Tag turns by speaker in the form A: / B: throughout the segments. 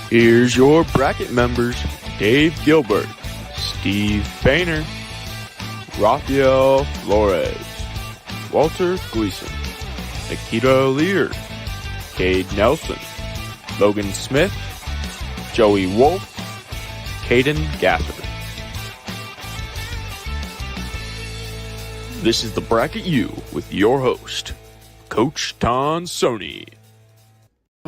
A: Here's your bracket members: Dave Gilbert, Steve Painter, Rafael Flores, Walter Gleason, Nikita Lear, Cade Nelson, Logan Smith, Joey Wolf, Caden Gafford. This is the Bracket U with your host, Coach Tonsoni.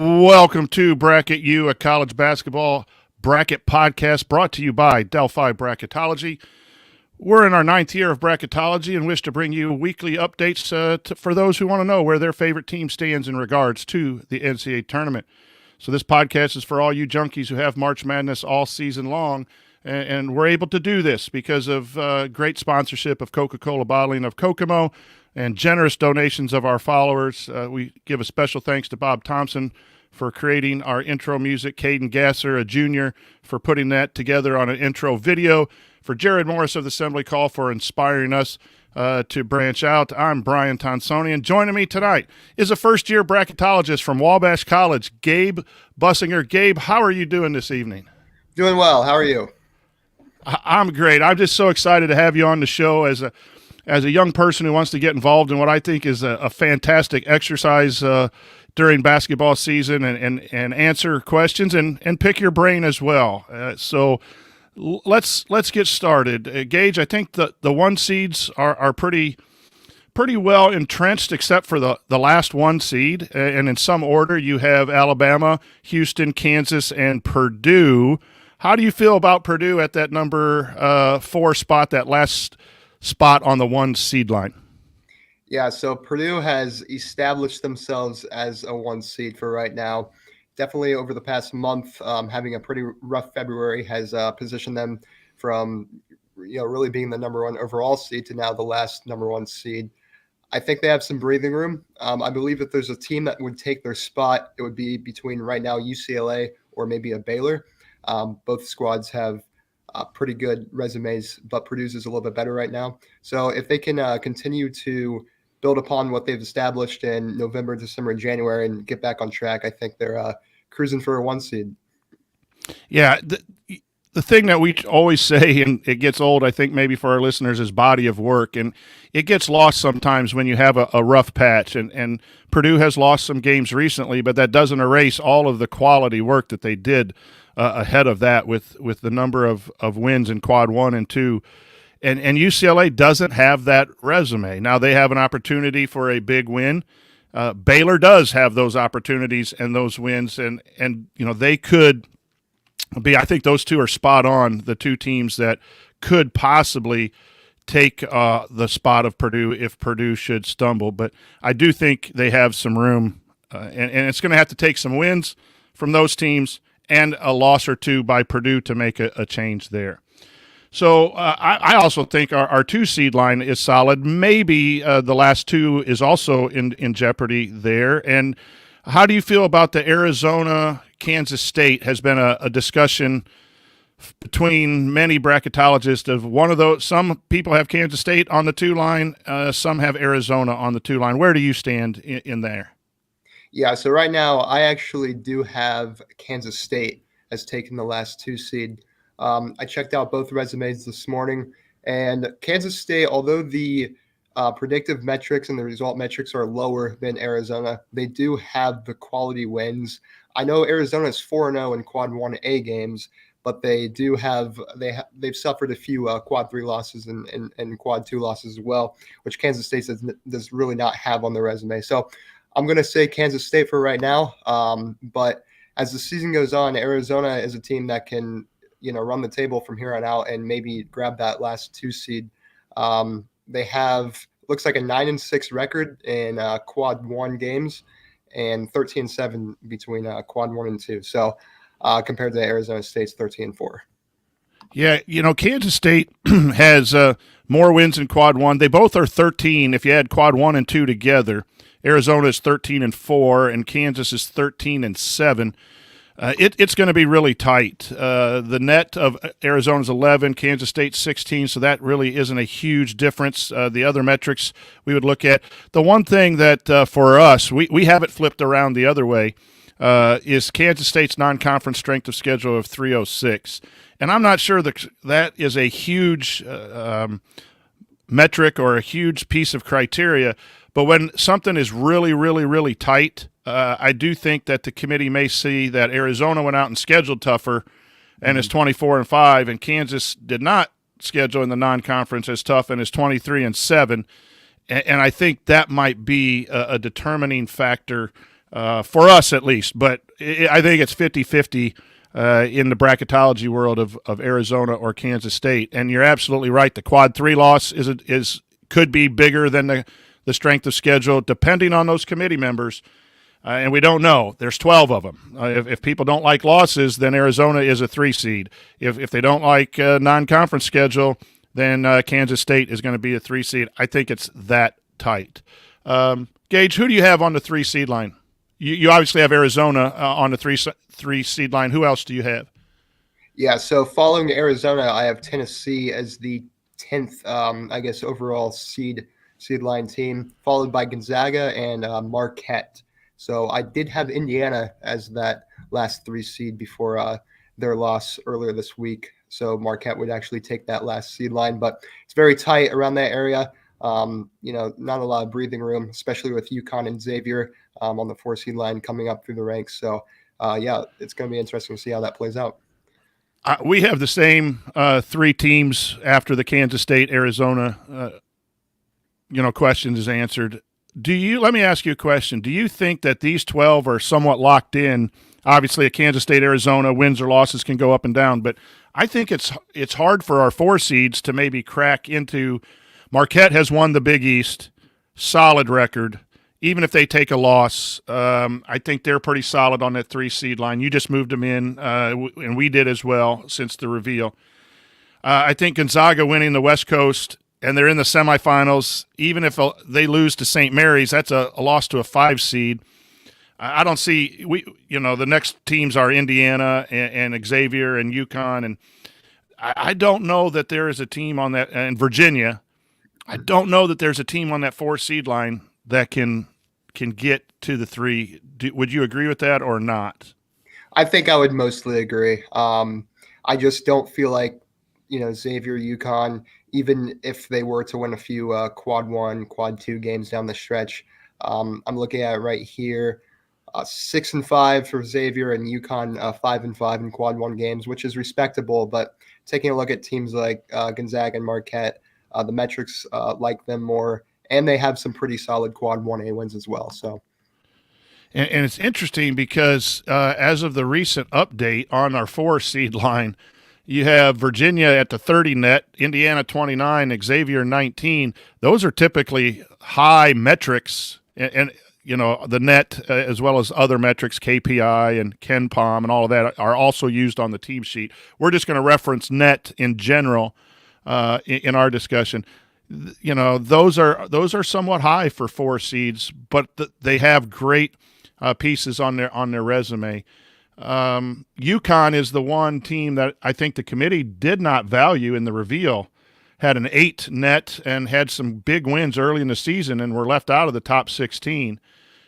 B: Welcome to Bracket U, a college basketball bracket podcast brought to you by Delphi Bracketology. We're in our 9th year of bracketology and wish to bring you weekly updates for those who want to know where their favorite team stands in regards to the NCAA tournament. So this podcast is for all you junkies who have March Madness all season long, and we're able to do this because of great sponsorship of Coca-Cola Bottling of Kokomo and generous donations of our followers. We give a special thanks to Bob Thompson for creating our intro music, Caden Gasser, a junior, for putting that together on an intro video, for Jared Morris of the Assembly Call for inspiring us to branch out. I'm Brian Tonsoni, and joining me tonight is a first-year bracketologist from Wabash College, Gabe Businger. Gabe, how are you doing this evening?
C: Doing well. How are you?
B: I'm great. I'm just so excited to have you on the show as a young person who wants to get involved in what I think is a fantastic exercise during basketball season and answer questions and pick your brain as well. So let's get started. Gage, I think the one seeds are pretty well entrenched except for the last one seed. And in some order, you have Alabama, Houston, Kansas, and Purdue. How do you feel about Purdue at that number 4 spot, that last spot on the 1 seed line?
C: Yeah, so Purdue has established themselves as a 1 seed for right now. Definitely over the past month, having a pretty rough February has positioned them from really being the number 1 overall seed to now the last number 1 seed. I think they have some breathing room. I believe if there's a team that would take their spot, it would be between right now UCLA or maybe a Baylor. Both squads have pretty good resumes, but Purdue's is a little bit better right now. So if they can continue to build upon what they've established in November, December, and January and get back on track, I think they're cruising for a 1 seed.
B: Yeah, the thing that we always say, and it gets old, I think maybe for our listeners, is body of work. And it gets lost sometimes when you have a rough patch. And Purdue has lost some games recently, but that doesn't erase all of the quality work that they did ahead of that with the number of wins in quad 1 and 2. And UCLA doesn't have that resume. Now they have an opportunity for a big win. Baylor does have those opportunities and those wins, and they could be. I think those two are spot on. The two teams that could possibly take the spot of Purdue if Purdue should stumble. But I do think they have some room, and it's going to have to take some wins from those teams and a loss or two by Purdue to make a change there. So I also think our 2 seed line is solid. Maybe the last 2 is also in jeopardy there. And how do you feel about the Arizona-Kansas State? Has been a discussion between many bracketologists of one of those. Some people have Kansas State on the 2 line. Some have Arizona on the 2 line. Where do you stand in there?
C: Yeah, so right now I actually do have Kansas State as taking the last 2 seed. I checked out both resumes this morning, and Kansas State, although the predictive metrics and the result metrics are lower than Arizona, they do have the quality wins. I know Arizona is 4-0 in quad 1A games, but they do have they've suffered a few quad 3 losses and quad 2 losses as well, which Kansas State does really not have on their resume. So I'm going to say Kansas State for right now, but as the season goes on, Arizona is a team that can run the table from here on out and maybe grab that last 2 seed. They have, looks like a 9-6 record in quad 1 games and 13-7 between quad 1 and 2. So compared to Arizona State's 13-4.
B: Yeah, Kansas State has more wins in quad 1. They both are 13 if you add quad 1 and 2 together. Arizona is 13-4 and Kansas is 13-7. It's going to be really tight. The net of Arizona's 11, Kansas State 16, so that really isn't a huge difference. The other metrics we would look at. The one thing that for us, we have it flipped around the other way. is Kansas State's non-conference strength of schedule of 306. And I'm not sure that is a huge metric or a huge piece of criteria, but when something is really, really, really tight, I do think that the committee may see that Arizona went out and scheduled tougher and is 24-5, and Kansas did not schedule in the non-conference as tough and is 23-7. And I think that might be a determining factor for us at least. But I think it's 50-50 in the bracketology world of Arizona or Kansas State. And you're absolutely right. The quad 3 loss could be bigger than the strength of schedule, depending on those committee members. And we don't know. There's 12 of them. If people don't like losses, then Arizona is a 3 seed. If they don't like non-conference schedule, then Kansas State is going to be a 3 seed. I think it's that tight. Gage, who do you have on the 3 seed line? You obviously have Arizona on the 3 seed line. Who else do you have?
C: Yeah, so following Arizona, I have Tennessee as the 10th, overall seed line team, followed by Gonzaga and Marquette. So I did have Indiana as that last 3 seed before their loss earlier this week. So Marquette would actually take that last seed line, but it's very tight around that area. Not a lot of breathing room, especially with UConn and Xavier on the 4 seed line coming up through the ranks. So it's going to be interesting to see how that plays out.
B: We have the same 3 teams after the Kansas State, Arizona, questions is answered. Let me ask you a question. Do you think that these 12 are somewhat locked in? Obviously, a Kansas State, Arizona, wins or losses can go up and down, but I think it's hard for our 4 seeds to maybe crack into. Marquette has won the Big East, solid record. Even if they take a loss, I think they're pretty solid on that 3 seed line. You just moved them in, and we did as well since the reveal. I think Gonzaga winning the West Coast, and they're in the semifinals. Even if they lose to St. Mary's, that's a loss to a 5 seed. I don't see the next teams are Indiana and Xavier and UConn, and I don't know that there is a team on that, and Virginia. I don't know that there's a team on that 4 seed line that can get to the 3. Would you agree with that or not?
C: I think I would mostly agree. I just don't feel like Xavier, UConn, even if they were to win a few quad 1, quad 2 games down the stretch. I'm looking at it right here. 6-5 for Xavier and UConn, 5-5 in quad 1 games, which is respectable. But taking a look at teams like Gonzaga and Marquette, the metrics like them more, and they have some pretty solid quad 1A wins as well. So,
B: and it's interesting because as of the recent update on our 4 seed line, you have Virginia at the 30 net, Indiana 29, Xavier 19. Those are typically high metrics, and the net as well as other metrics, KPI and KenPom and all of that are also used on the team sheet. We're just going to reference net in general in our discussion. Those are somewhat high for 4 seeds, but they have great pieces on their resume. UConn is the one team that I think the committee did not value in the reveal. Had an 8 net and had some big wins early in the season and were left out of the top 16.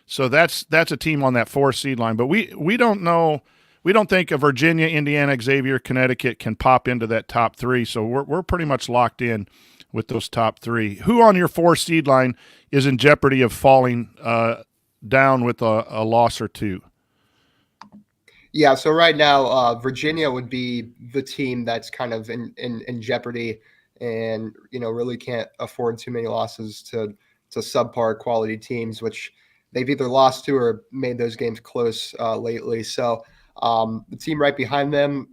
B: So that's a team on that 4 seed line. But we don't know. We don't think a Virginia, Indiana, Xavier, Connecticut can pop into that top 3. So we're pretty much locked in with those top 3. Who on your 4 seed line is in jeopardy of falling down with a loss or 2?
C: Yeah, so right now, Virginia would be the team that's kind of in jeopardy and, really can't afford too many losses to subpar quality teams, which they've either lost to or made those games close lately. So the team right behind them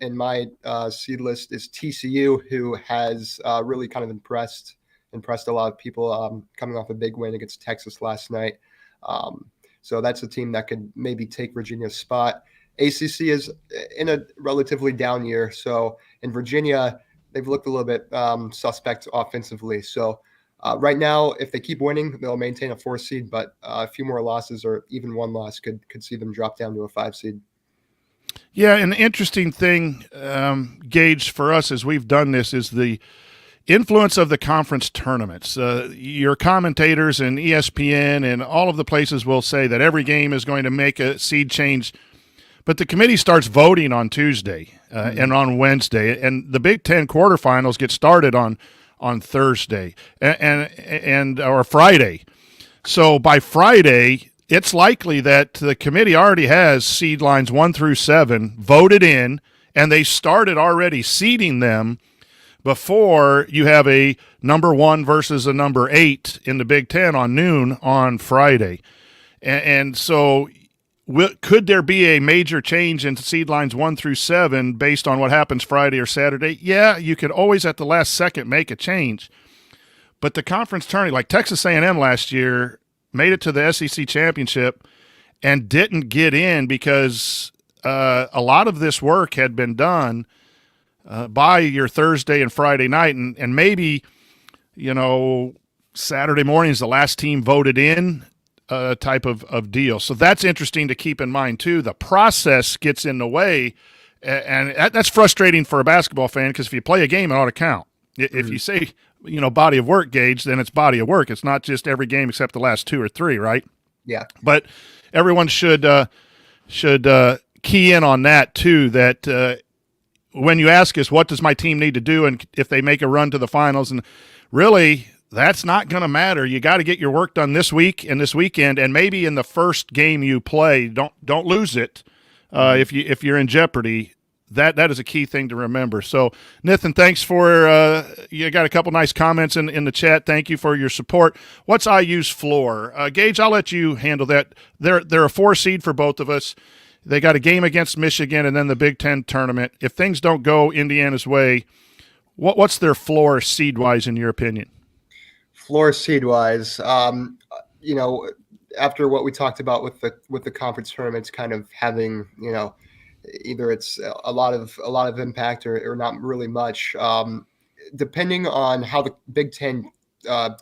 C: in my seed list is TCU, who has really kind of impressed a lot of people coming off a big win against Texas last night. So that's a team that could maybe take Virginia's spot. ACC is in a relatively down year. So in Virginia, they've looked a little bit suspect offensively. So right now, if they keep winning, they'll maintain a 4 seed, but a few more losses or even 1 loss could see them drop down to a 5 seed. Yeah,
B: and the interesting thing, Gage, for us as we've done this is influence of the conference tournaments. Your commentators and ESPN and all of the places will say that every game is going to make a seed change, but the committee starts voting on Tuesday and on Wednesday, and the Big Ten quarterfinals get started on Thursday and or Friday. So by Friday, it's likely that the committee already has seed lines 1 through 7 voted in, and they started already seeding them before you have a number 1 versus a number 8 in the Big Ten on noon on Friday. And so could there be a major change in seed lines 1 through 7 based on what happens Friday or Saturday? Yeah, you could always at the last second make a change. But the conference tourney, like Texas A&M last year, made it to the SEC championship and didn't get in because a lot of this work had been done by your Thursday and Friday night, and maybe, Saturday morning is the last team voted in type of deal. So that's interesting to keep in mind, too. The process gets in the way, and that's frustrating for a basketball fan because if you play a game, it ought to count. If you say, body of work, Gage, then it's body of work. It's not just every game except the last 2 or 3, right?
C: Yeah.
B: But everyone should key in on that, too, that when you ask us, what does my team need to do and if they make a run to the finals, and really that's not going to matter. You got to get your work done this week and this weekend, and maybe in the first game you play, don't lose it if you're in jeopardy. That is a key thing to remember. So, Nathan, thanks for you got a couple nice comments in the chat. Thank you for your support. What's IU's floor? Gage, I'll let you handle that. They're a 4 seed for both of us. They got a game against Michigan and then the Big Ten tournament. If things don't go Indiana's way, what's their floor seed-wise in your opinion?
C: Floor seed-wise, after what we talked about with the conference tournaments, kind of having either it's a lot of impact or not really much. Depending on how the Big Ten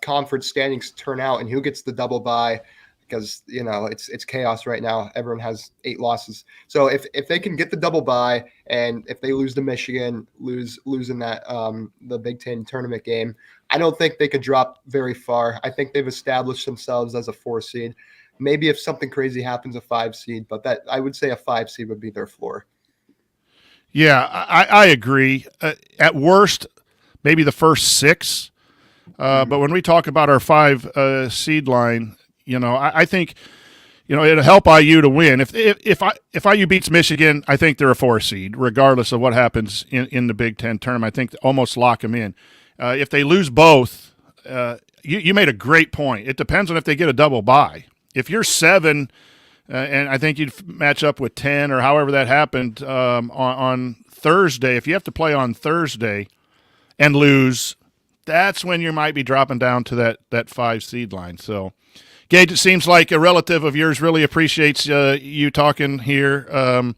C: conference standings turn out and who gets the double bye, because it's chaos right now. Everyone has 8 losses. So if they can get the double bye, and if they lose to Michigan, lose in that the Big Ten tournament game, I don't think they could drop very far. I think they've established themselves as a 4 seed. Maybe if something crazy happens, a 5 seed, but that I would say a 5 seed would be their floor.
B: Yeah, I agree. At worst, maybe the first 6. But when we talk about our 5 seed line, I think, it'll help IU to win. If IU beats Michigan, I think they're a 4 seed, regardless of what happens in the Big Ten tournament. I think almost lock them in. If they lose both, you made a great point. It depends on if they get a double bye. If you're 7, and I think you'd match up with 10 or however that happened on Thursday, if you have to play on Thursday and lose, that's when you might be dropping down to that 5 seed line. So, Gage, it seems like a relative of yours really appreciates you talking here.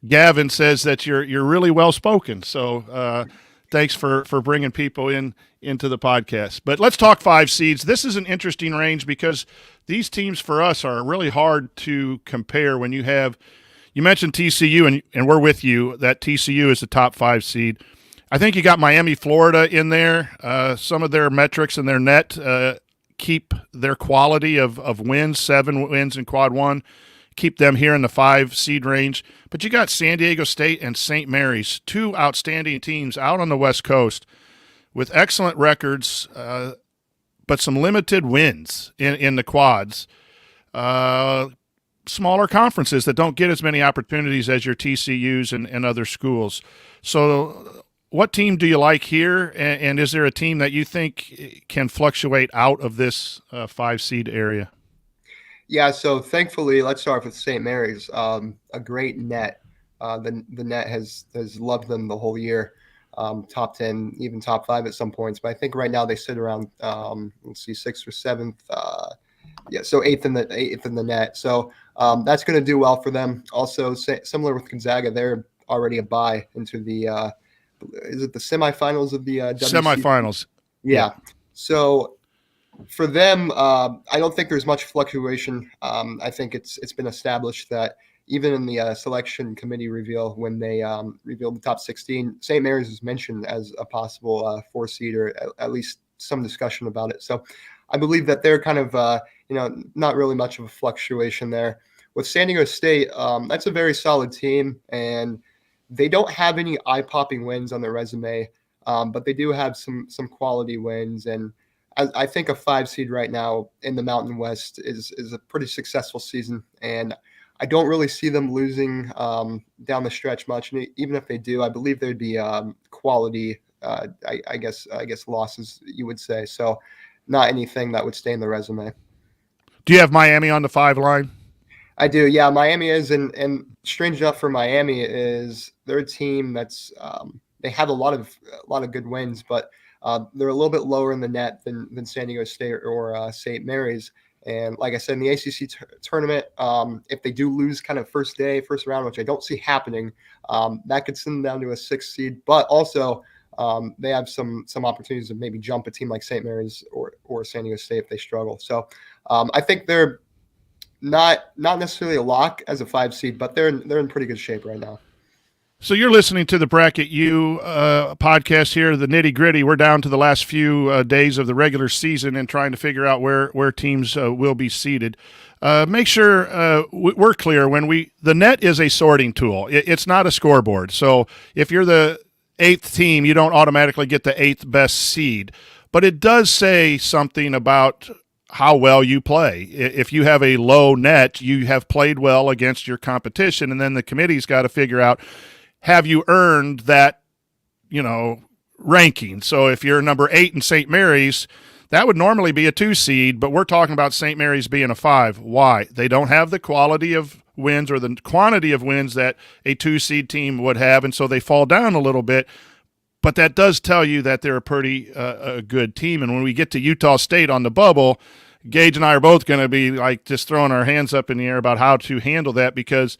B: Gavin says that you're really well spoken. So thanks for bringing people into the podcast. But let's talk 5 seeds. This is an interesting range because these teams for us are really hard to compare. When you mentioned TCU, and we're with you that TCU is the top 5 seed. I think you got Miami, Florida in there. Some of their metrics and their net keep their quality of wins, 7 wins in quad 1, keep them here in the 5 seed range. But you got San Diego State and St. Mary's, 2 outstanding teams out on the West Coast with excellent records, but some limited wins in the quads. Smaller conferences that don't get as many opportunities as your TCUs and other schools. So what team do you like here, and is there a team that you think can fluctuate out of this 5 seed area?
C: Yeah, so thankfully, let's start with St. Mary's. A great net. The net has loved them the whole year. Top 10, even top 5 at some points. But I think right now they sit around, 6th or 7th. So 8th in the net. So that's going to do well for them. Also, similar with Gonzaga, they're already a bye into the is it the semifinals of the WC?
B: Semifinals?
C: Yeah. So for them, I don't think there's much fluctuation. I think it's been established that even in the selection committee reveal, when they revealed the top 16, St. Mary's was mentioned as a possible 4 seed, or at least some discussion about it. So I believe that they're kind of, not really much of a fluctuation there. With San Diego State, that's a very solid team, and they don't have any eye-popping wins on their resume, but they do have some quality wins. And I think a 5 seed right now in the Mountain West is a pretty successful season, and I don't really see them losing down the stretch much. And even if they do, I believe there'd be quality, I guess losses, you would say. So not anything that would stay in the resume.
B: Do you have Miami on the 5 line?
C: I do, yeah. Miami is, and strange enough for Miami, is they're a team that's they have a lot of good wins, but they're a little bit lower in the net than San Diego State or St. Mary's. And like I said, in the ACC tournament, if they do lose kind of first round, which I don't see happening, that could send them down to a 6 seed. But also, they have some opportunities to maybe jump a team like St. Mary's or San Diego State if they struggle. So I think they're not necessarily a lock as a 5 seed, but they're in pretty good shape right now.
B: So you're listening to the Bracket U podcast here, the Nitty Gritty. We're down to the last few days of the regular season and trying to figure out where teams will be seated. Make sure we're clear when the net is a sorting tool. It's not a scoreboard. So if you're the 8th team, you don't automatically get the 8th best seed. But it does say something about how well you play. If you have a low net, you have played well against your competition, and then the committee's got to figure out, have you earned that, ranking? So if you're number 8 in St. Mary's, that would normally be a 2 seed, but we're talking about St. Mary's being a 5. Why? They don't have the quality of wins or the quantity of wins that a 2 seed team would have, and so they fall down a little bit. But that does tell you that they're a pretty a good team. And when we get to Utah State on the bubble, Gage and I are both going to be like just throwing our hands up in the air about how to handle that, because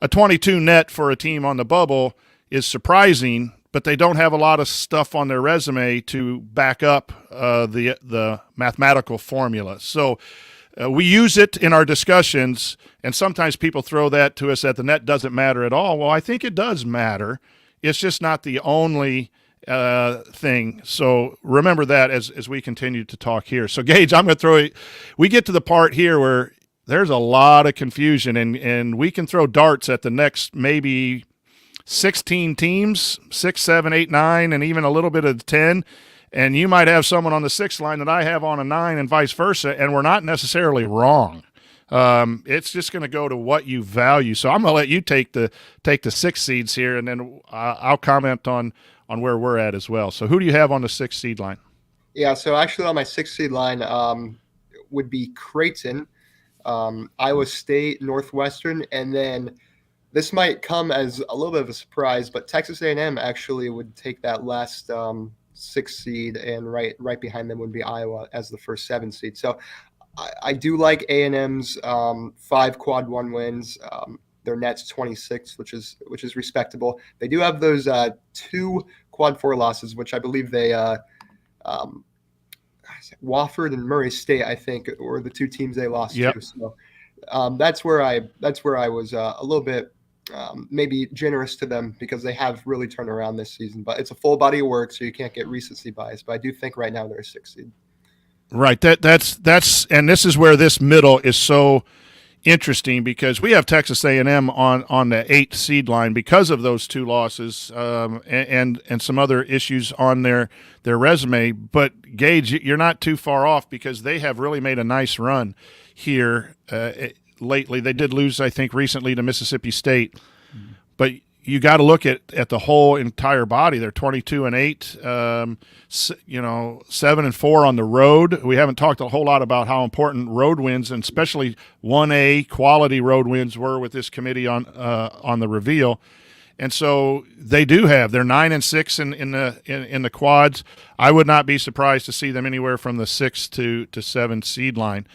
B: a 22 net for a team on the bubble is surprising, but they don't have a lot of stuff on their resume to back up the mathematical formula. So we use it in our discussions, and sometimes people throw that to us that the net doesn't matter at all. Well, I think it does matter. It's just not the only thing. So remember that as we continue to talk here. So Gage, I'm going to throw it. We get to the part here where there's a lot of confusion, and we can throw darts at the next maybe 16 teams, 6, 7, 8, 9, and even a little bit of 10. And you might have someone on the 6th line that I have on a 9 and vice versa, and we're not necessarily wrong. It's just going to go to what you value. So I'm going to let you take the 6 seeds here, and then I'll comment on where we're at as well. So who do you have on the 6 seed line?
C: Yeah, so actually on my 6 seed line would be Creighton, Iowa State, Northwestern, and then this might come as a little bit of a surprise, but Texas A&M actually would take that last 6 seed, and right behind them would be Iowa as the first 7 seed. So I do like A&M's 5 quad 1 wins. Their net's 26, which is respectable. They do have those 2 quad 4 losses, which I believe they Wofford and Murray State, I think, were the 2 teams they lost to. So that's where I was a little bit maybe generous to them, because they have really turned around this season. But it's a full body of work, so you can't get recency bias. But I do think right now they're a 6 seed.
B: Right. That's and this is where this middle is so interesting, because we have Texas A&M on the 8 seed line because of those 2 losses and some other issues on their resume. But Gage, you're not too far off, because they have really made a nice run here lately. They did lose, I think, recently to Mississippi State, but you got to look at the whole entire body. They're 22-8, 7-4 on the road. We haven't talked a whole lot about how important road wins, and especially 1A quality road wins, were with this committee on the reveal. And so they're 9-6 in the quads. I would not be surprised to see them anywhere from the 6 to 7 seed line.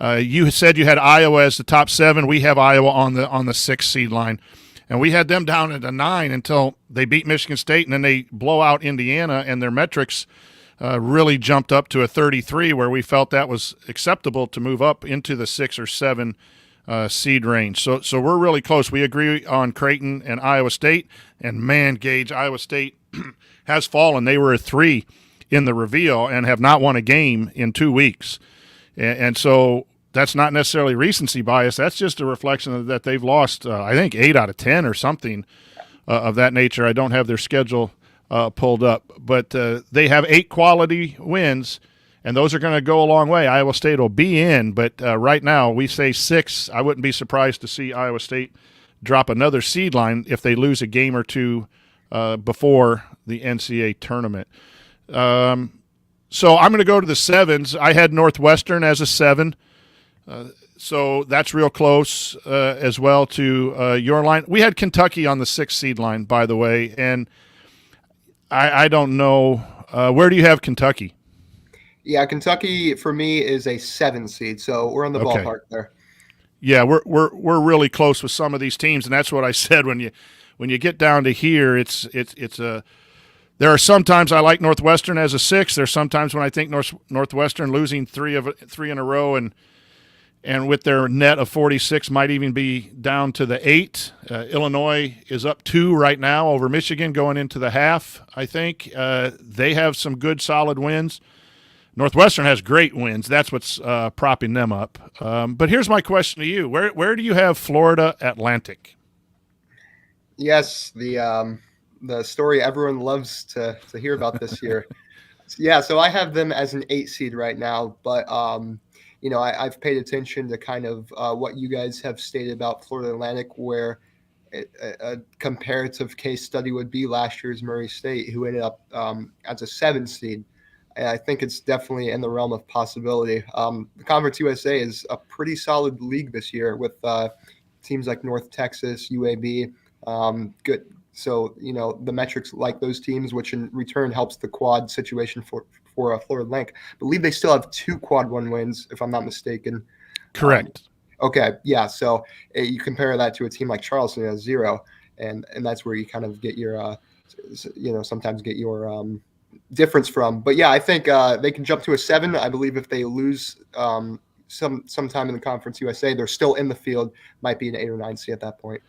B: You said you had Iowa as the top 7. We have Iowa on the 6 seed line. And we had them down at a 9 until they beat Michigan State, and then they blow out Indiana, and their metrics really jumped up to a 33, where we felt that was acceptable to move up into the 6 or 7 seed range. So we're really close. We agree on Creighton and Iowa State. And man, Gage, Iowa State has fallen. They were a 3 in the reveal and have not won a game in 2 weeks. And so that's not necessarily recency bias. That's just a reflection that they've lost, I think, 8 out of 10 or something of that nature. I don't have their schedule pulled up. But they have 8 quality wins, and those are going to go a long way. Iowa State will be in, but right now we say 6. I wouldn't be surprised to see Iowa State drop another seed line if they lose a game or two before the NCAA tournament. So I'm going to go to the 7s. I had Northwestern as a 7. So that's real close as well to your line. We had Kentucky on the 6th seed line, by the way, and I don't know. Where do you have Kentucky?
C: Yeah, Kentucky for me is a 7 seed, so we're in the ballpark there.
B: Yeah, we're really close with some of these teams, and that's what I said when you get down to here. It's a. There are sometimes I like Northwestern as a 6. There's sometimes when I think Northwestern losing 3 in a row and with their net of 46 might even be down to the 8. Illinois is up 2 right now over Michigan going into the half. I think they have some good solid wins. Northwestern has great wins. That's what's propping them up. But here's my question to you: Where do you have Florida Atlantic?
C: Yes, the story everyone loves to hear about this year. Yeah, so I have them as an 8 seed right now, but I've paid attention to kind of what you guys have stated about Florida Atlantic, where a comparative case study would be last year's Murray State, who ended up as a 7 seed. And I think it's definitely in the realm of possibility. The Conference USA is a pretty solid league this year with teams like North Texas, UAB, good. So, the metrics like those teams, which in return helps the quad situation for Florida Atlantic. I believe they still have 2 quad 1 wins, if I'm not mistaken.
B: Correct.
C: Okay, yeah. So you compare that to a team like Charleston that has 0, and that's where you kind of get your, sometimes get your difference from. But yeah, I think they can jump to a 7. I believe if they lose sometime in the Conference USA, they're still in the field. Might be an 8 or 9 seed at that point.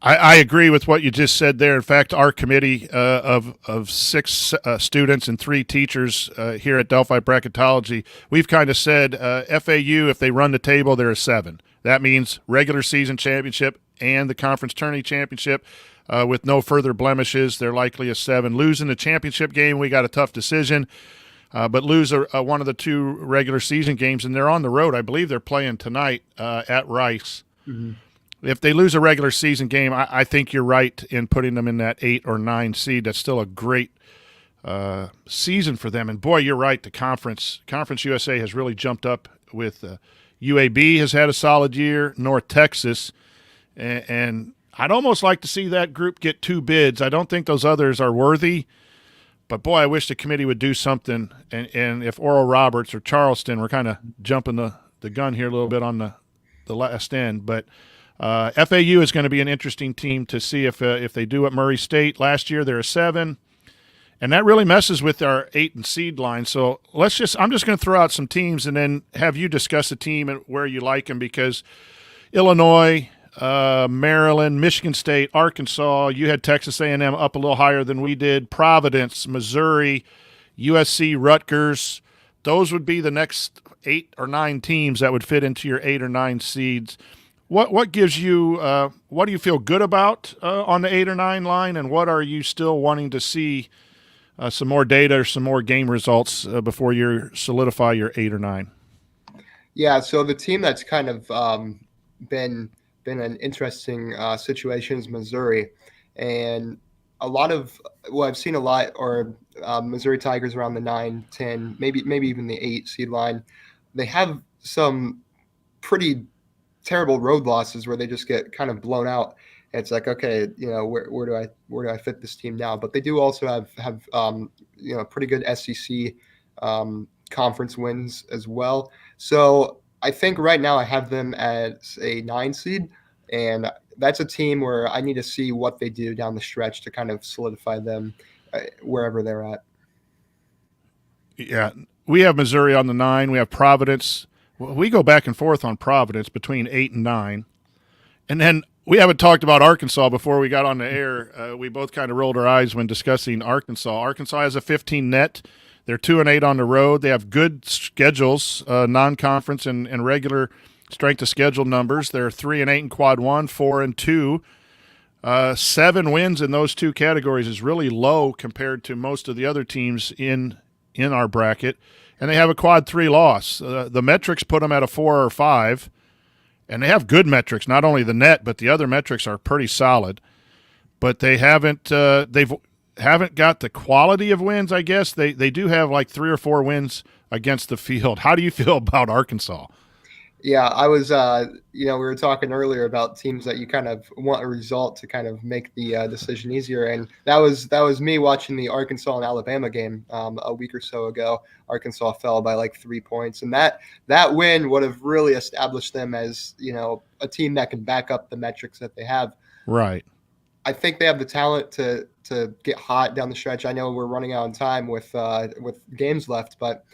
B: I agree with what you just said there. In fact, our committee of 6 students and 3 teachers here at Delphi Bracketology, we've kind of said FAU, if they run the table, they're a 7. That means regular season championship and the conference tourney championship with no further blemishes. They're likely a 7. Losing the championship game, we got a tough decision. But lose one of the 2 regular season games, and they're on the road. I believe they're playing tonight at Rice. Mm-hmm. If they lose a regular season game, I think you're right in putting them in that 8 or 9 seed. That's still a great season for them. And, boy, you're right. The Conference USA has really jumped up with UAB has had a solid year, North Texas. And I'd almost like to see that group get 2 bids. I don't think those others are worthy. But, boy, I wish the committee would do something. And if Oral Roberts or Charleston, we're kind of jumping the gun here a little bit on the last end. But FAU is going to be an interesting team to see if they do at Murray State. Last year they're a 7, and that really messes with our 8 and seed line. So I'm just going to throw out some teams and then have you discuss a team and where you like them, because Illinois, Maryland, Michigan State, Arkansas, you had Texas A&M up a little higher than we did, Providence, Missouri, USC, Rutgers. Those would be the next 8 or 9 teams that would fit into your 8 or 9 seeds. What gives you what do you feel good about on the 8 or 9 line, and what are you still wanting to see some more data or some more game results before you solidify your 8 or 9?
C: Yeah, so the team that's kind of been an interesting situation is Missouri, and I've seen a lot, or Missouri Tigers around the 9, 10, maybe even the 8 seed line. They have some pretty terrible road losses where they just get kind of blown out. It's like, okay, where do I fit this team now? But they do also have pretty good SEC conference wins as well. So I think right now I have them as a 9 seed, and that's a team where I need to see what they do down the stretch to kind of solidify them wherever they're at.
B: Yeah, we have Missouri on the 9. We have Providence Well, we go back and forth on Providence between 8 and 9. And then we haven't talked about Arkansas before we got on the air. We both kind of rolled our eyes when discussing Arkansas. Arkansas has a 15 net. They're 2-8 on the road. They have good schedules, non-conference and regular strength of schedule numbers. They're 3-8 in quad 1, 4-2. 7 wins in those two categories is really low compared to most of the other teams in our bracket. And they have a quad 3 loss. The metrics put them at a 4 or 5. And they have good metrics, not only the net, but the other metrics are pretty solid. But they haven't got the quality of wins, I guess. They do have like 3 or 4 wins against the field. How do you feel about Arkansas?
C: Yeah, I was, we were talking earlier about teams that you kind of want a result to kind of make the decision easier. And that was me watching the Arkansas and Alabama game a week or so ago. Arkansas fell by like 3 points. And that win would have really established them as, a team that can back up the metrics that they have.
B: Right.
C: I think they have the talent to get hot down the stretch. I know we're running out of time with games left, but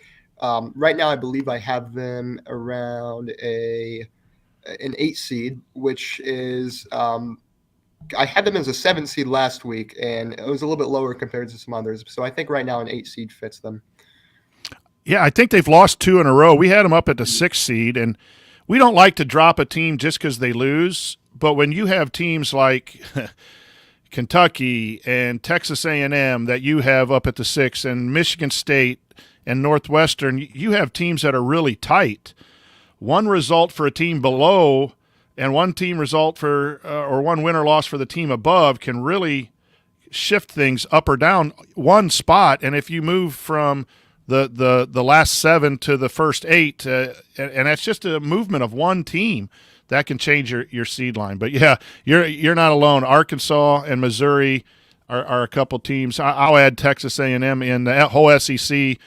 C: right now, I believe I have them around an 8 seed, which is I had them as a 7 seed last week, and it was a little bit lower compared to some others. So I think right now an 8 seed fits them.
B: Yeah, I think they've lost 2 in a row. We had them up at the 6 seed, and we don't like to drop a team just because they lose. But when you have teams like Kentucky and Texas A&M that you have up at the 6, and Michigan State and Northwestern, you have teams that are really tight. One result for a team below and one team result for or one win or loss for the team above can really shift things up or down one spot. And if you move from the last 7 to the first 8, and that's just a movement of one team, that can change your seed line. But yeah, you're not alone. Arkansas and Missouri are a couple teams. I'll add Texas A&M in the whole SEC.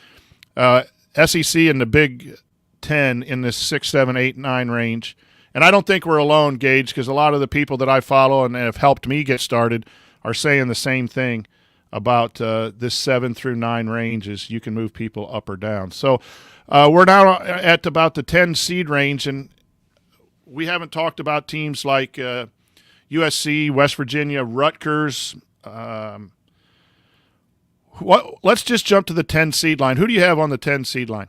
B: SEC and the Big Ten in this 6, 7, 8, 9 range. And I don't think we're alone, Gage, because a lot of the people that I follow and have helped me get started are saying the same thing about this 7 through 9 range is you can move people up or down. So we're now at about the 10 seed range, and we haven't talked about teams like USC, West Virginia, Rutgers. Let's just jump to the 10 seed line. Who do you have on the 10 seed line?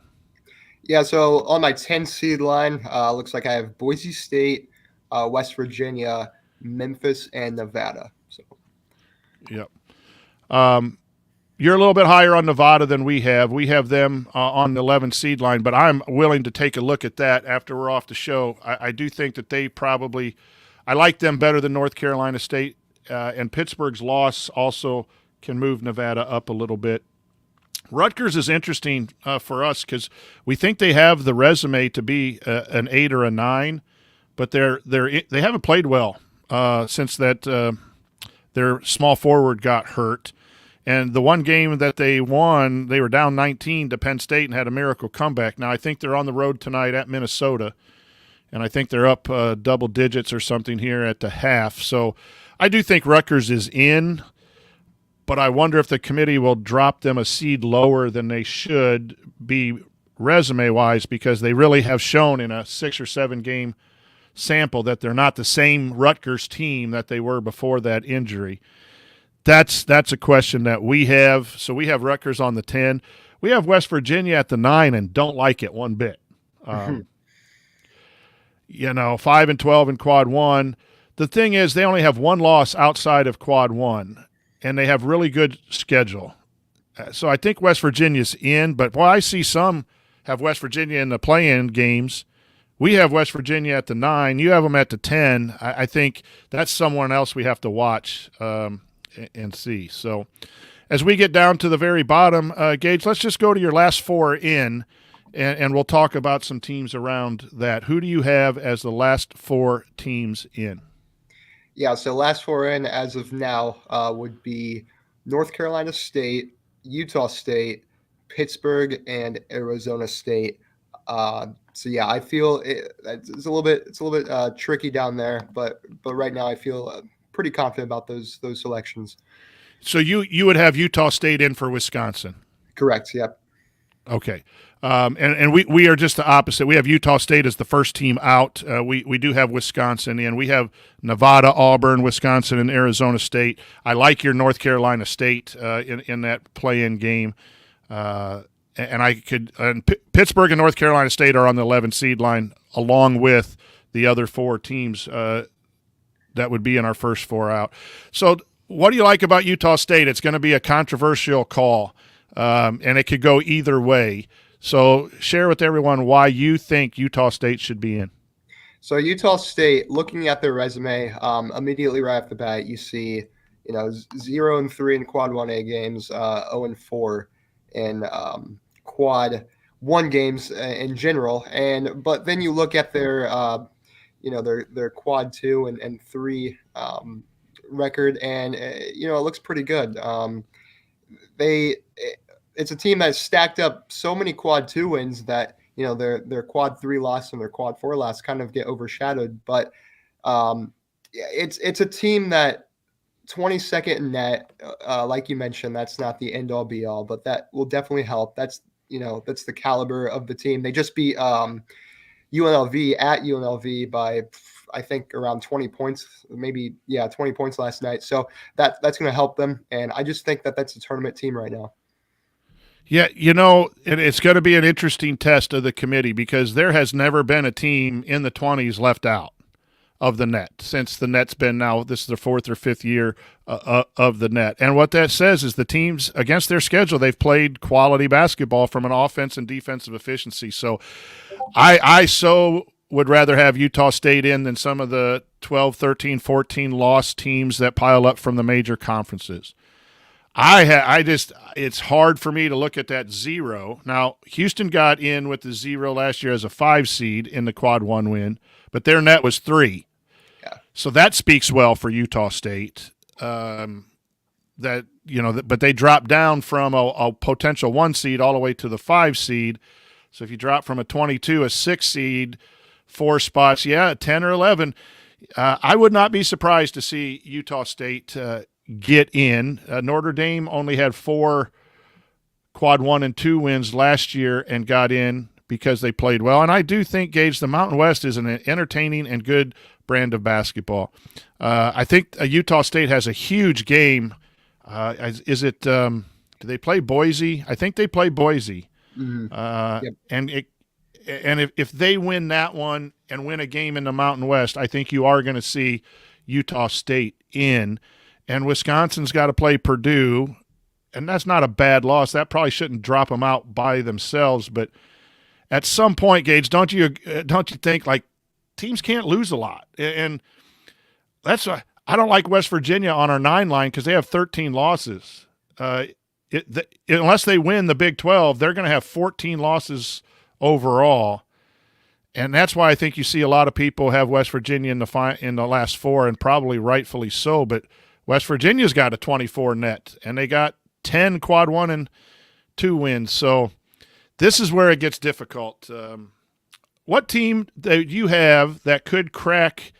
C: Yeah, so on my 10 seed line, looks like I have Boise State, West Virginia, Memphis, and Nevada. So,
B: yep. You're a little bit higher on Nevada than we have. We have them on the 11 seed line, but I'm willing to take a look at that after we're off the show. I do think that I like them better than North Carolina State, and Pittsburgh's loss also can move Nevada up a little bit. Rutgers is interesting for us because we think they have the resume to be an 8 or a 9, but they haven't played well since that their small forward got hurt. And the one game that they won, they were down 19 to Penn State and had a miracle comeback. Now I think they're on the road tonight at Minnesota, and I think they're up double digits or something here at the half. So I do think Rutgers is in. But I wonder if the committee will drop them a seed lower than they should be resume-wise, because they really have shown in a 6 or 7 game sample that they're not the same Rutgers team that they were before that injury. That's a question that we have. So we have Rutgers on the 10. We have West Virginia at the 9 and don't like it one bit. 5-12 in quad 1. The thing is, they only have one loss outside of quad 1. And they have really good schedule. So I think West Virginia's in, but boy, I see some have West Virginia in the play-in games. We have West Virginia at the 9. You have them at the 10. I think that's someone else we have to watch and see. So as we get down to the very bottom, Gage, let's just go to your last 4 in, and we'll talk about some teams around that. Who do you have as the last 4 teams in?
C: Yeah, so last 4 in as of now would be North Carolina State, Utah State, Pittsburgh, and Arizona State. So yeah, I feel it's a little bit tricky down there, but right now I feel pretty confident about those selections.
B: So you would have Utah State in for Wisconsin?
C: Correct. Yep.
B: Okay. And we are just the opposite. We have Utah State as the first team out. We do have Wisconsin in. We have Nevada, Auburn, Wisconsin, and Arizona State. I like your North Carolina State in that play-in game. And Pittsburgh and North Carolina State are on the 11 seed line, along with the other four teams that would be in our first four out. So what do you like about Utah State? It's going to be a controversial call, and it could go either way. So share with everyone why you think Utah State should be in.
C: So Utah State, looking at their resume, immediately right off the bat, you see, 0-3 in Quad 1A games, 0-4 in Quad 1 games in general. But then you look at their their Quad 2 and 3 record, and it looks pretty good. It's a team that's stacked up so many Quad 2 wins that their Quad 3 loss and their Quad 4 loss kind of get overshadowed. But it's a team that 22nd in net, like you mentioned, that's not the end all be all, but that will definitely help. That's the caliber of the team. They just beat UNLV at UNLV by, I think, around 20 points, 20 points last night. So that's going to help them. And I just think that that's a tournament team right now.
B: Yeah, it's going to be an interesting test of the committee because there has never been a team in the 20s left out of the net since the net's been now, this is the 4th or 5th year of the net. And what that says is the teams, against their schedule, they've played quality basketball from an offense and defensive efficiency. So I would rather have Utah State in than some of the 12, 13, 14 lost teams that pile up from the major conferences. It's hard for me to look at that 0. Now, Houston got in with the 0 last year as a 5 seed in the Quad 1 win, but their net was 3.
C: Yeah.
B: So that speaks well for Utah State. But they dropped down from a potential 1 seed all the way to the 5 seed. So if you drop from a 22, a 6 seed, 4 spots, 10 or 11, I would not be surprised to see Utah State get in. Notre Dame only had 4 Quad 1 and 2 wins last year and got in because they played well. And I do think, Gage, the Mountain West is an entertaining and good brand of basketball. I think Utah State has a huge game. Do they play Boise? I think they play Boise.
C: Mm-hmm. Yep.
B: And if they win that one and win a game in the Mountain West, I think you are going to see Utah State in. And Wisconsin's got to play Purdue, and that's not a bad loss. That probably shouldn't drop them out by themselves. But at some point, Gage, don't you think like teams can't lose a lot? And that's why I don't like West Virginia on our 9 line because they have 13 losses. Unless they win the Big 12, they're going to have 14 losses overall. And that's why I think you see a lot of people have West Virginia in the last 4, and probably rightfully so. But West Virginia's got a 24 net, and they got 10 Quad 1 and 2 wins. So this is where it gets difficult. What team that you have that could crack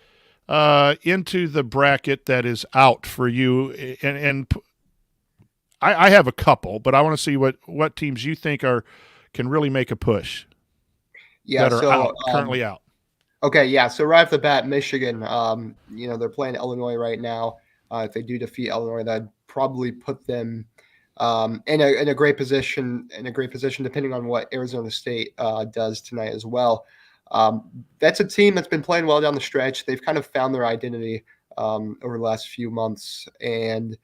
B: into the bracket that is out for you? And I have a couple, but I want to see what teams you think can really make a push.
C: Yeah,
B: that are currently out.
C: Okay, yeah. So right off the bat, Michigan. They're playing Illinois right now. If they do defeat Illinois, that'd probably put them in a great position. Depending on what Arizona State does tonight as well. That's a team that's been playing well down the stretch. They've kind of found their identity over the last few months, and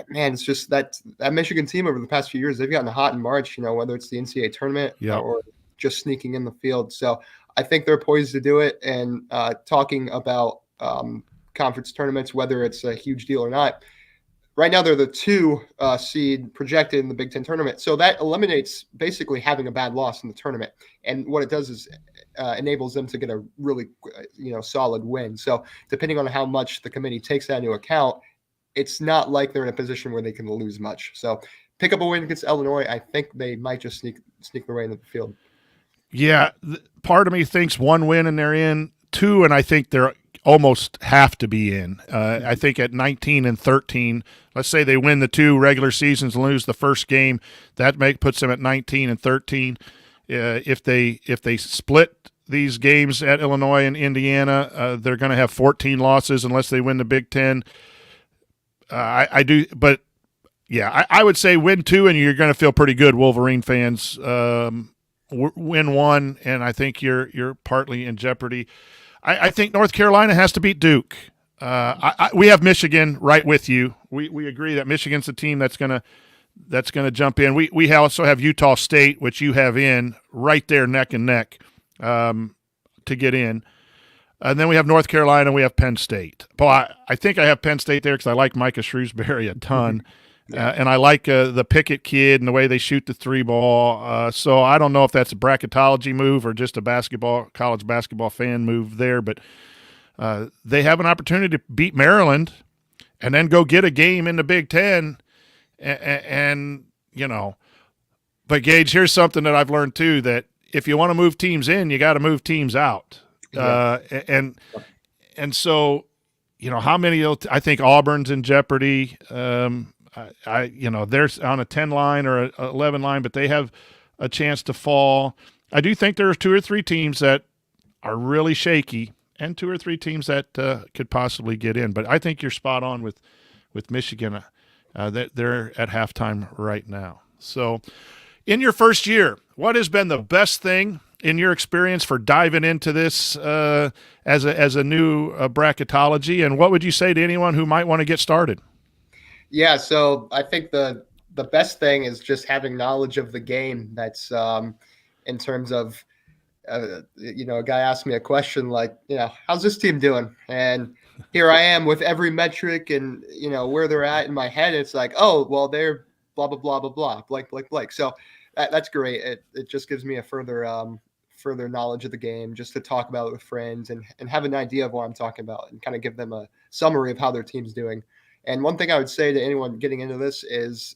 C: man, it's just that Michigan team over the past few years, they've gotten hot in March. Whether it's the NCAA tournament or just sneaking in the field. So I think they're poised to do it. And talking about conference tournaments, whether it's a huge deal or not, right now they're the 2 seed projected in the Big Ten tournament. So that eliminates basically having a bad loss in the tournament. And what it does is enables them to get a really solid win. So depending on how much the committee takes that into account, it's not like they're in a position where they can lose much. So pick up a win against Illinois. I think they might just sneak their way into the field.
B: Yeah, part of me thinks 1 win and they're in, 2, and I think they're almost have to be in. I think at 19 and 13, let's say they win the 2 regular seasons and lose the first game, that puts them at 19 and 13. If they split these games at Illinois and Indiana, they're going to have 14 losses unless they win the Big Ten. I would say win 2 and you're going to feel pretty good, Wolverine fans. Win 1, and I think you're partly in jeopardy. I think North Carolina has to beat Duke. We have Michigan right with you. We agree that Michigan's the team that's gonna jump in. We also have Utah State, which you have in right there neck and neck to get in. And then we have North Carolina. We have Penn State. Well, I think I have Penn State there because I like Micah Shrewsbury a ton. And I like the Pickett kid and the way they shoot the 3 ball. So I don't know if that's a bracketology move or just a college basketball fan move there. But they have an opportunity to beat Maryland and then go get a game in the Big Ten. And but Gage, here's something that I've learned too, that if you want to move teams in, you got to move teams out. And so, how many? I think Auburn's in jeopardy. They're on a 10 line or a 11 line, but they have a chance to fall. I do think there's 2 or 3 teams that are really shaky and 2 or 3 teams that could possibly get in. But I think you're spot on with Michigan. They're at halftime right now. So in your first year, what has been the best thing in your experience for diving into this as a new bracketology? And what would you say to anyone who might want to get started?
C: Yeah, so I think the best thing is just having knowledge of the game. That's in terms of, a guy asked me a question like, how's this team doing? And here I am with every metric and, where they're at in my head. It's like, oh, well, they're blah, blah, blah, blah, blah, blank. So that's great. It just gives me a further knowledge of the game just to talk about it with friends and have an idea of what I'm talking about and kind of give them a summary of how their team's doing. And one thing I would say to anyone getting into this is,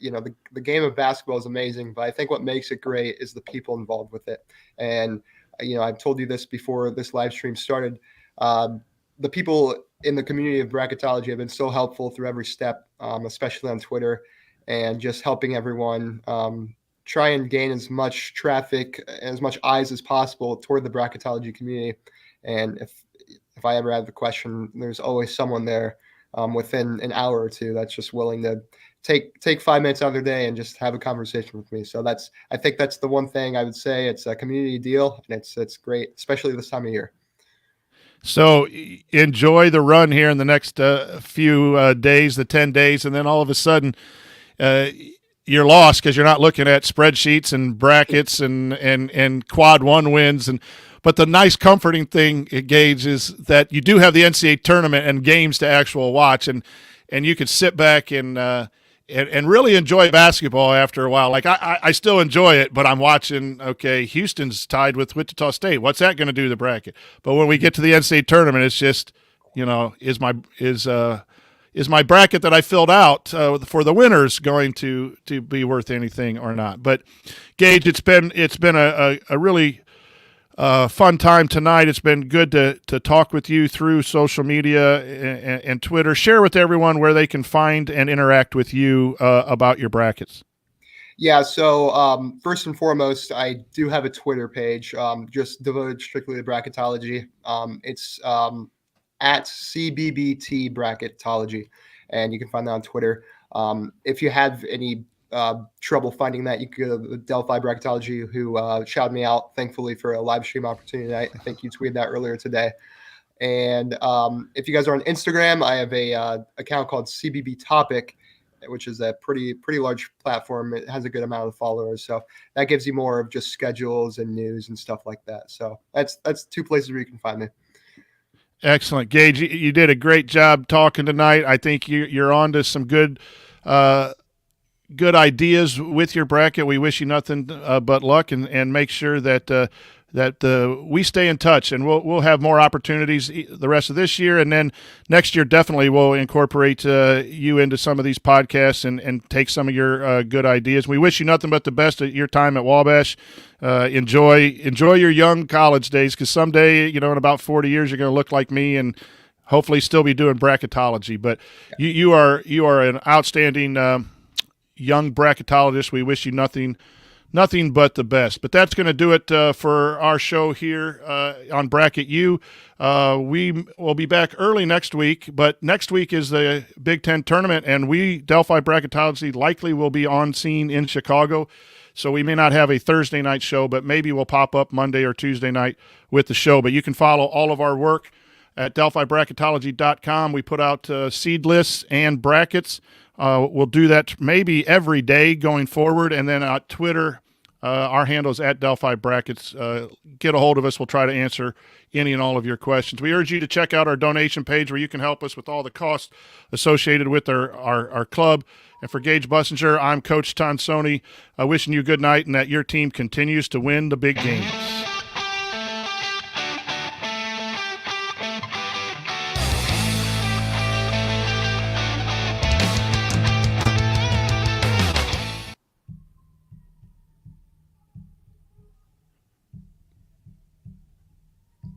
C: the game of basketball is amazing, but I think what makes it great is the people involved with it. And, I've told you this before this live stream started. The people in the community of bracketology have been so helpful through every step, especially on Twitter, and just helping everyone try and gain as much traffic, as much eyes as possible toward the bracketology community. And if I ever have the question, there's always someone there within an hour or two that's just willing to take 5 minutes out of their day and just have a conversation with me. So I think that's the one thing I would say. It's a community deal, and it's great, especially this time of year.
B: So enjoy the run here in the next few days, the 10 days, and then all of a sudden you're lost because you're not looking at spreadsheets and brackets and quad 1 wins. But the nice comforting thing, Gage, is that you do have the NCAA tournament and games to actual watch, and you can sit back and really enjoy basketball after a while. Like I still enjoy it, but I'm watching, okay, Houston's tied with Wichita State. What's that going to do to the bracket? But when we get to the NCAA tournament, it's just, is my bracket that I filled out for the winners going to be worth anything or not? But Gage, it's been a really fun time tonight. It's been good to talk with you through social media and Twitter. Share with everyone where they can find and interact with you about your brackets.
C: Yeah, so first and foremost, I do have a Twitter page just devoted strictly to bracketology. It's at CBBT Bracketology, and you can find that on Twitter. If you have any trouble finding that, you could go to Delphi Bracketology, who shouted me out, thankfully, for a live stream opportunity tonight. I think you tweeted that earlier today. And if you guys are on Instagram, I have a account called CBB Topic, which is a pretty large platform. It has a good amount of followers, so that gives you more of just schedules and news and stuff like that. So that's 2 places where you can find me.
B: Excellent, Gage. You did a great job talking tonight. I think you're on to some good ideas with your bracket. We wish you nothing but luck, and make sure that we stay in touch, and we'll have more opportunities the rest of this year, and then next year definitely we'll incorporate you into some of these podcasts and take some of your good ideas. We wish you nothing but the best at your time at Wabash. Enjoy your young college days, because someday, in about 40 years, you're going to look like me and hopefully still be doing bracketology. But you are an outstanding young bracketologist. We wish you nothing but the best. But that's going to do it for our show here on Bracket U. We will be back early next week, but next week is the Big Ten tournament, and Delphi Bracketology likely will be on scene in Chicago. So we may not have a Thursday night show, but maybe we'll pop up Monday or Tuesday night with the show. But you can follow all of our work at DelphiBracketology.com. We put out seed lists and brackets. We'll do that maybe every day going forward. And then on Twitter, our handle is at Delphi Brackets. Get a hold of us. We'll try to answer any and all of your questions. We urge you to check out our donation page where you can help us with all the costs associated with our club. And for Gabe Businger, I'm Coach Tonsoni, wishing you good night and that your team continues to win the big games.